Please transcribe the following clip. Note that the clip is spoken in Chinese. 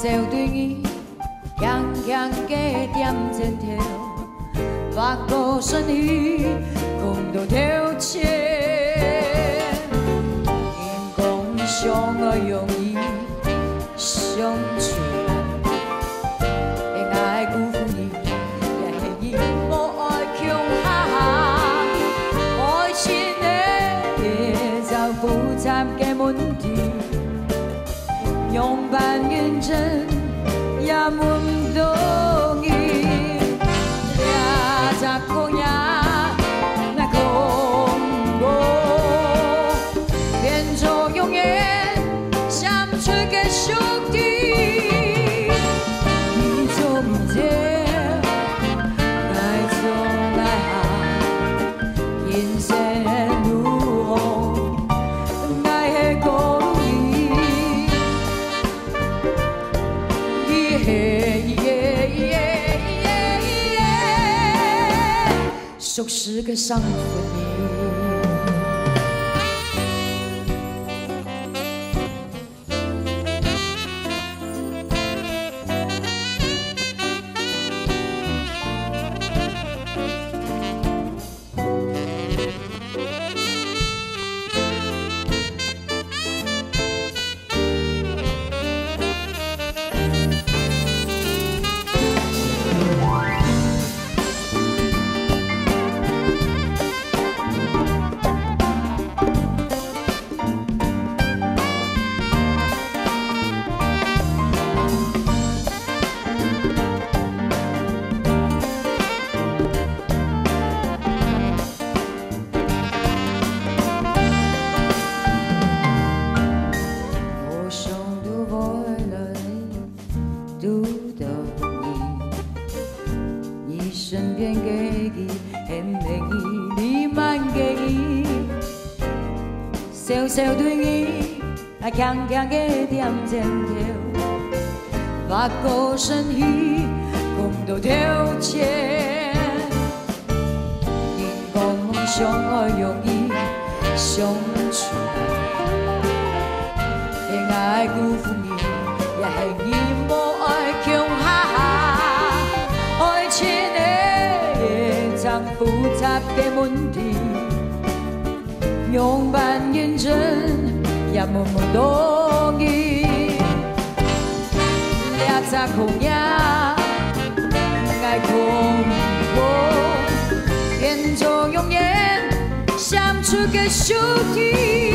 小对伊，强强加点前头，把歌声伊讲到头前，因讲相爱容易，相处会爱辜负你，也是因无爱强下，爱情的造复杂的问题。 用半认真也问不懂伊，俩只可也那空无，变作永远相处的兄弟。你做不到，爱做爱下，人生如风，爱的歌。 熟识个伤痕你。 身边嘅伊，很愿意你慢嘅伊，小小对伊，啊强强嘅点前头，把歌声伊讲到头前，因讲相爱容易相处，会爱辜负你，也係伊無愛強下，愛情的藏複雜嘅問題，用半認真也冇冇同意，兩隻空也愛空過，變做永遠相處嘅兄弟。